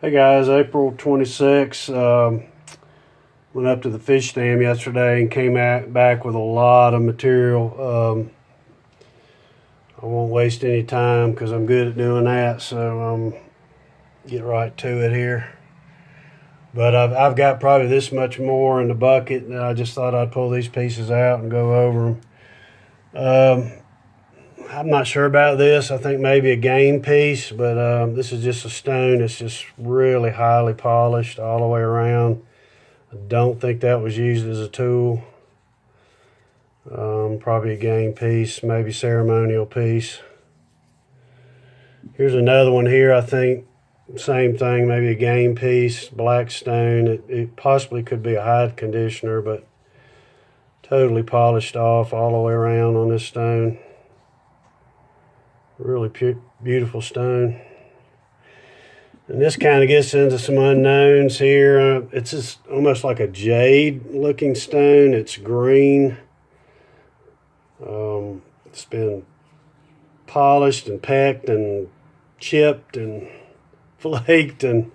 Hey guys, April 26th. Went up to the fish dam yesterday and came back with a lot of material. I won't waste any time because I'm good at doing that, so get right to it here. But I've got probably this much more in the bucket, and I just thought I'd pull these pieces out and go over them. I'm not sure about this. I think maybe a game piece, but this is just a stone. It's just really highly polished all the way around. I don't think that was used as a tool. Probably a game piece, maybe ceremonial piece. Here's another one here. I think same thing, maybe a game piece, black stone. It possibly could be a hide conditioner, but totally polished off all the way around on this stone. Really beautiful stone. And this kind of gets into some unknowns here. It's just almost like a jade looking stone. It's green. It's been polished and pecked and chipped and flaked and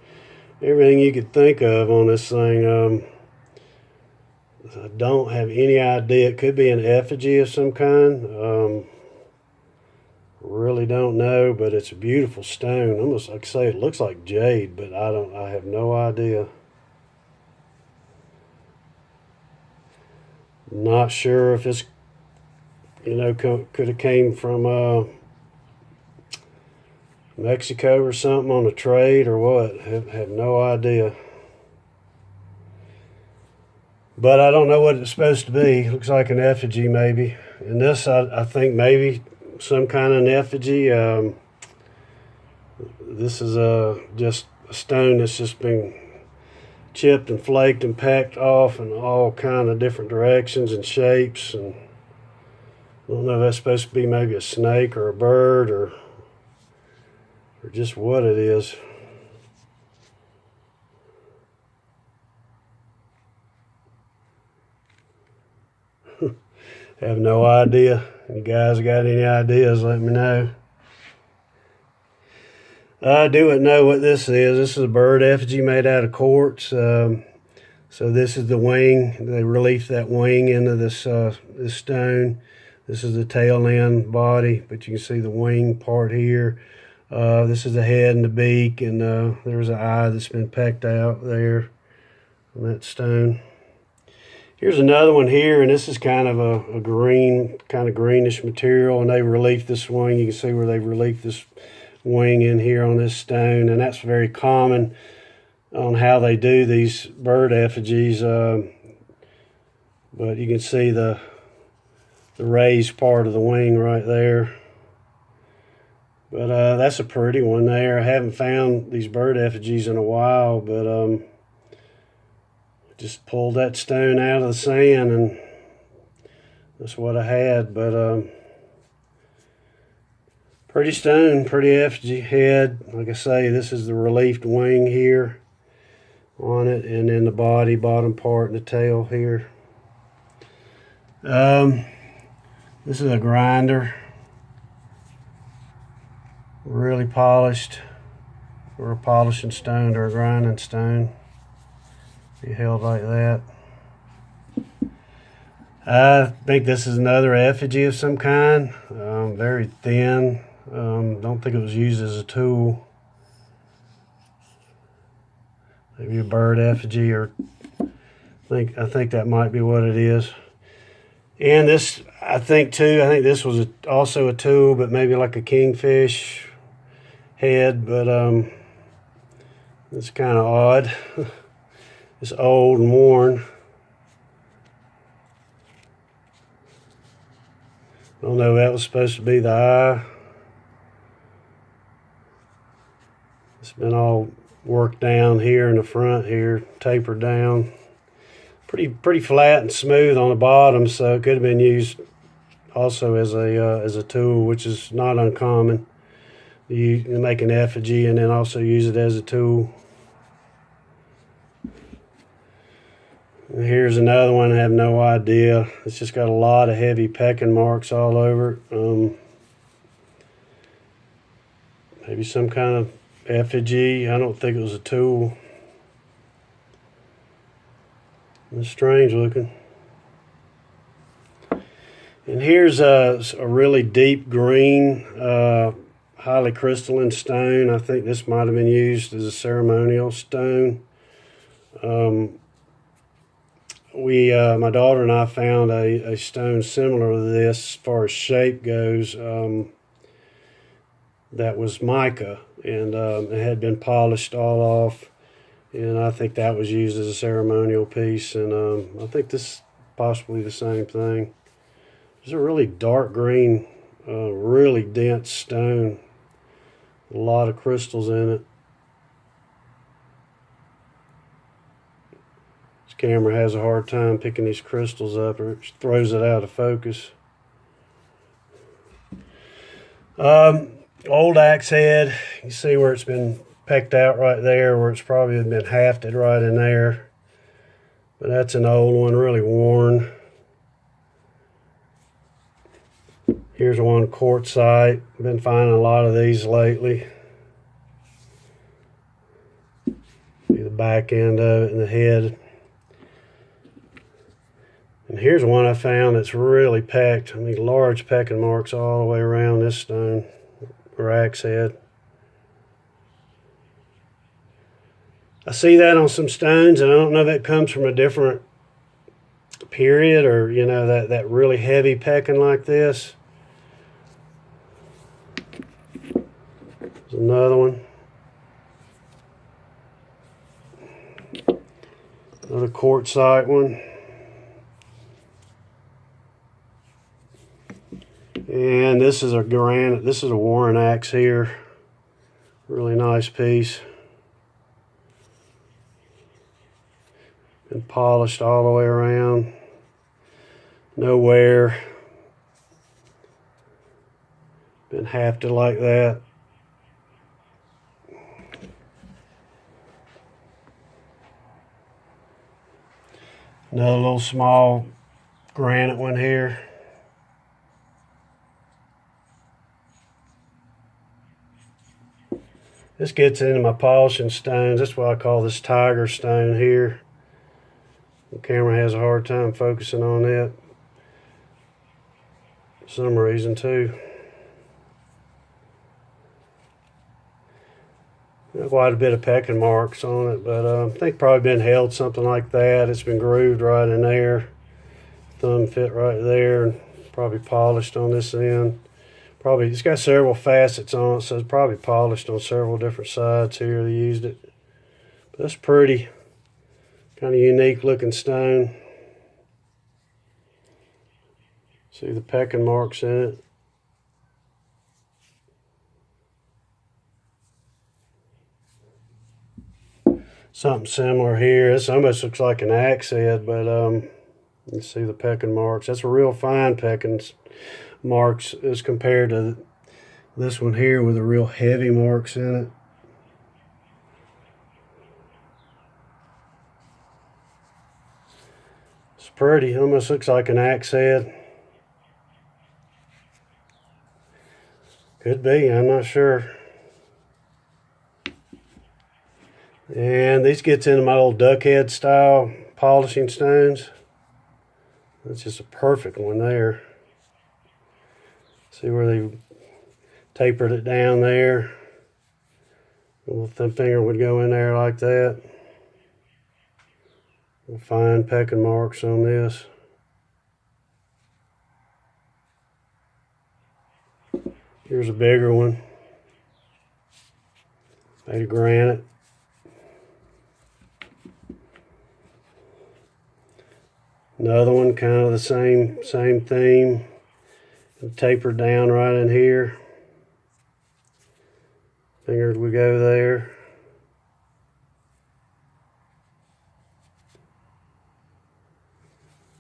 everything you could think of on this thing. I don't have any idea. It could be an effigy of some kind. Really don't know, but it's a beautiful stone. Almost like I say, it looks like jade, but I have no idea. Not sure if it's, could have came from Mexico or something on a trade or what. Have no idea. But I don't know what it's supposed to be. Looks like an effigy maybe. And this, I think maybe some kind of an effigy. This is just a stone that's just been chipped and flaked and packed off in all kind of different directions and shapes. And I don't know if that's supposed to be maybe a snake or a bird or just what it is. Have no idea. You guys got any ideas, let me know. I do know what this is. This is a bird effigy made out of quartz. So this is the wing. They reliefed that wing into this stone. This is the tail end body, but you can see the wing part here. This is the head and the beak, and there's an eye that's been pecked out there on that stone. Here's another one here, and this is kind of a green, kind of greenish material, and they reliefed this wing. You can see where they reliefed this wing in here on this stone, and that's very common on how they do these bird effigies. But you can see the raised part of the wing right there. But that's a pretty one there. I haven't found these bird effigies in a while, but just pulled that stone out of the sand, and that's what I had. But pretty stone, pretty effigy head. Like I say, this is the reliefed wing here on it, and then the body, bottom part, and the tail here. This is a grinder, really polished, or a polishing stone or a grinding stone. Be held like that. I think this is another effigy of some kind. Very thin. Don't think it was used as a tool. Maybe a bird effigy, or I think that might be what it is. And this, I think this was also a tool, but maybe like a kingfish head. But it's kind of odd. It's old and worn. Don't know if that was supposed to be the eye. It's been all worked down here in the front here, tapered down. Pretty flat and smooth on the bottom, so it could have been used also as a tool, which is not uncommon. You make an effigy and then also use it as a tool. Here's another one. I have no idea. It's just got a lot of heavy pecking marks all over it. Maybe some kind of effigie. I don't think it was a tool. It's strange looking. And here's a really deep green, highly crystalline stone. I think this might have been used as a ceremonial stone. My daughter and I found a stone similar to this as far as shape goes. That was mica, and it had been polished all off, and I think that was used as a ceremonial piece. And I think this is possibly the same thing. It's a really dark green, really dense stone. A lot of crystals in it. This camera has a hard time picking these crystals up, or it throws it out of focus. Old axe head. You see where it's been pecked out right there, where it's probably been hafted right in there. But that's an old one, really worn. Here's one quartzite. I've been finding a lot of these lately. See the back end of it and the head. And here's one I found that's really pecked. I mean, large pecking marks all the way around this stone, or axe head. I see that on some stones, and I don't know if that comes from a different period, or, you know, that really heavy pecking like this. There's another one. Another quartzite one. And this is a granite. This is a worn axe here. Really nice piece. Been polished all the way around. No wear. Been hafted like that. Another little small granite one here. This gets into my polishing stones. That's why I call this tiger stone here. The camera has a hard time focusing on it for some reason too. Got quite a bit of pecking marks on it, but I think probably been held something like that. It's been grooved right in there. Thumb fit right there. Probably polished on this end. Probably, it's got several facets on it, so it's probably polished on several different sides here. They used it. But that's pretty. Kind of unique looking stone. See the pecking marks in it. Something similar here. This almost looks like an axe head, but you see the pecking marks. That's a real fine pecking marks as compared to this one here with the real heavy marks in it. It's pretty. Almost looks like an axe head. Could be, I'm not sure. And this gets into my old duck head style polishing stones. That's just a perfect one there. See where they tapered it down there? A little thin finger would go in there like that. Fine pecking marks on this. Here's a bigger one. Made of granite. Another one, kind of the same theme. Tapered down right in here. Fingers would go there.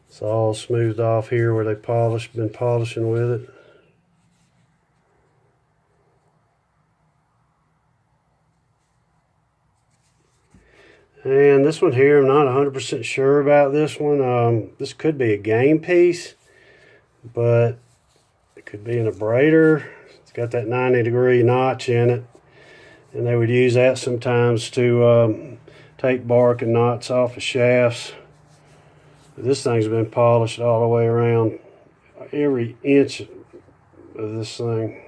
It's all smoothed off here where they been polishing with it. And this one here, I'm not 100% sure about this one. This could be a game piece, but it could be an abrader. It's got that 90-degree notch in it. And they would use that sometimes to take bark and knots off of shafts. But this thing's been polished all the way around, every inch of this thing.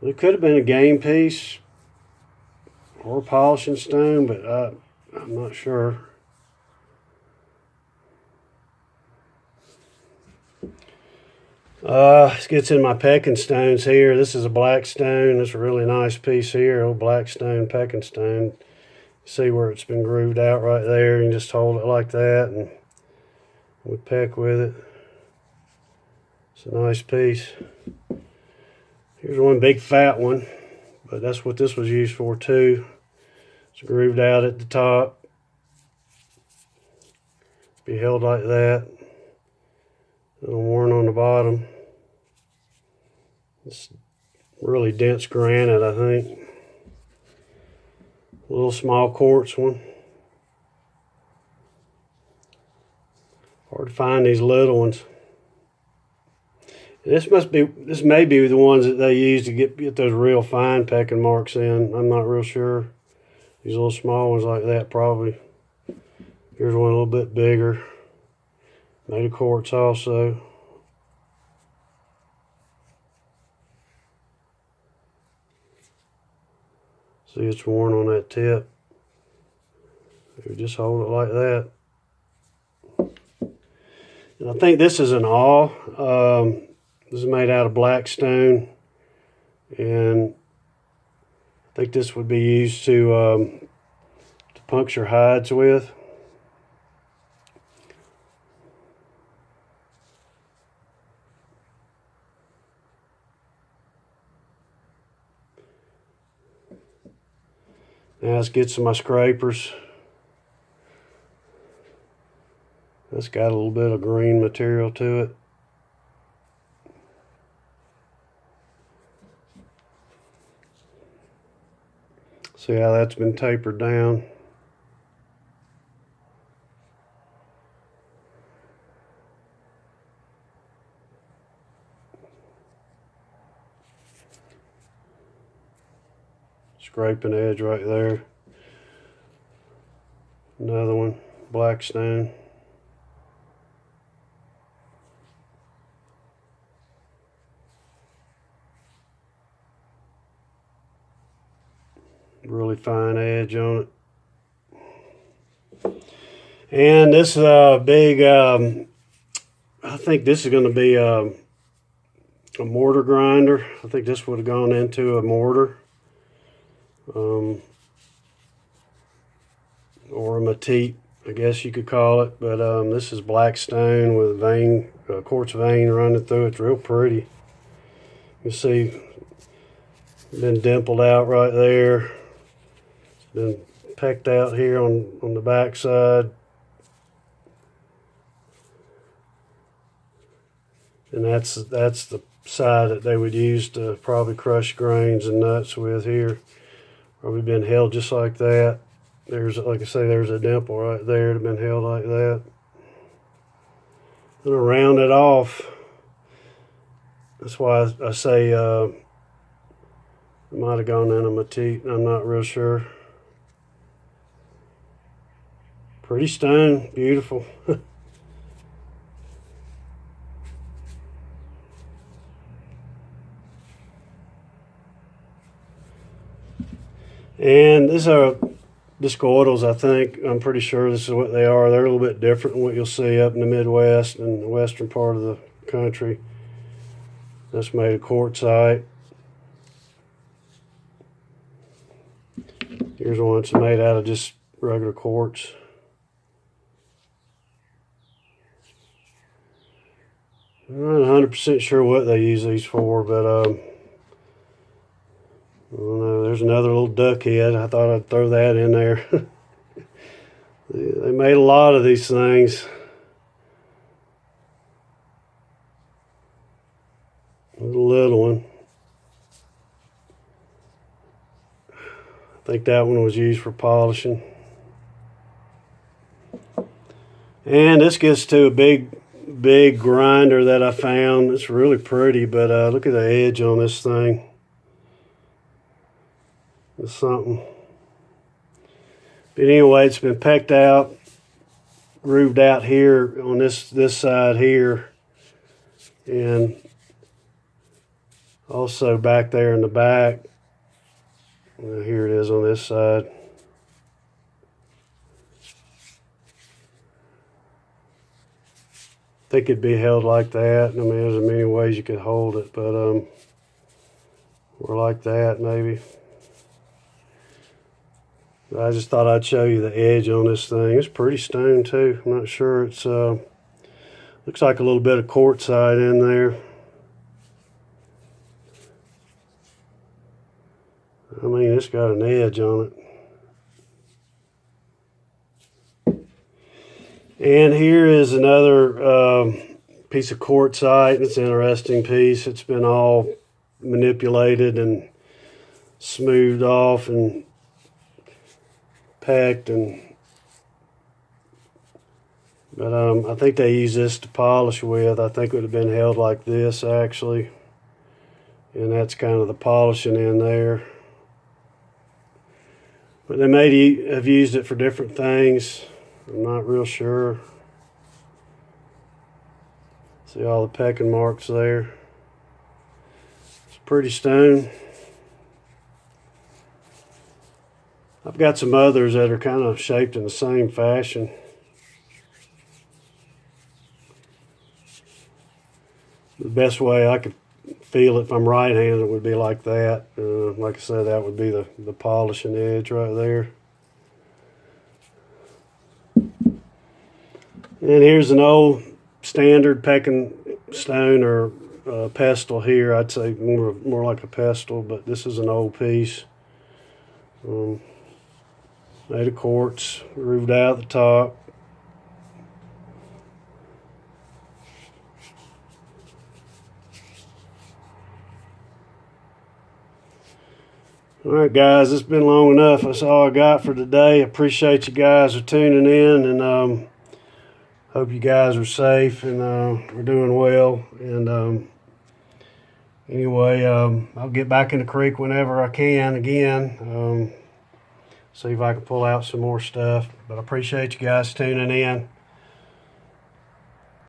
It could have been a game piece or polishing stone, but I'm not sure. Let's get to my pecking stones here. This is a black stone. This is a really nice piece here, old black stone pecking stone. See where it's been grooved out right there. You can just hold it like that and we peck with it. It's a nice piece. Here's one big fat one, but that's what this was used for too. It's grooved out at the top. Be held like that. A little worn on the bottom. It's really dense granite, I think. A little small quartz one. Hard to find these little ones. This may be the ones that they use to get those real fine pecking marks in. I'm not real sure. These little small ones like that probably. Here's one a little bit bigger. Made of quartz also. See, it's worn on that tip. You just hold it like that. And I think this is an awl. This is made out of black stone, and I think this would be used to puncture hides with. Now let's get some of my scrapers. That's got a little bit of green material to it. See how that's been tapered down. Scraping edge right there. Another one, black stone. Really fine edge on it. And this is a big, I think this is going to be a mortar grinder. I think this would have gone into a mortar. Or a matite, I guess you could call it. But this is black stone with a vein, quartz vein running through it. It's real pretty. You see, been dimpled out right there. Been pecked out here on the back side. And that's the side that they would use to probably crush grains and nuts with here. Probably been held just like that. There's, like I say, there's a dimple right there that's been held like that. I'm gonna round it off. That's why I say it might have gone in a matite. I'm not real sure. Pretty stone, beautiful. And these are discoidals, I think. I'm pretty sure this is what they are. They're a little bit different than what you'll see up in the Midwest and the western part of the country. That's made of quartzite. Here's one that's made out of just regular quartz. I'm not 100% sure what they use these for, but I don't know. There's another little duck head. I thought I'd throw that in there. They made a lot of these things. There's a little one. I think that one was used for polishing. And this gets to a big grinder that I found. It's really pretty, but look at the edge on this thing. It's something. But anyway, it's been pecked out, grooved out here on this side here, and also back there in the back. Well, here it is on this side. I think it'd be held like that. I mean, there's many ways you could hold it, but or like that maybe. I just thought I'd show you the edge on this thing. It's pretty stone too. I'm not sure. It's looks like a little bit of quartzite in there. I mean, it's got an edge on it. And here is another piece of quartzite. It's an interesting piece. It's been all manipulated and smoothed off and packed, but I think they use this to polish with. I think it would have been held like this actually, and that's kind of the polishing in there. But they may have used it for different things. I'm not real sure. See all the pecking marks there. It's pretty stone. I've got some others that are kind of shaped in the same fashion. The best way I could feel it if I'm right-handed would be like that. Like I said, that would be the polishing edge right there. And here's an old standard pecking stone or pestle here. I'd say more like a pestle, but this is an old piece. Made of quartz, grooved out at the top. Alright guys, it's been long enough. That's all I got for today. Appreciate you guys for tuning in, and hope you guys are safe and are doing well. And anyway, I'll get back in the creek whenever I can again. See if I can pull out some more stuff. But I appreciate you guys tuning in.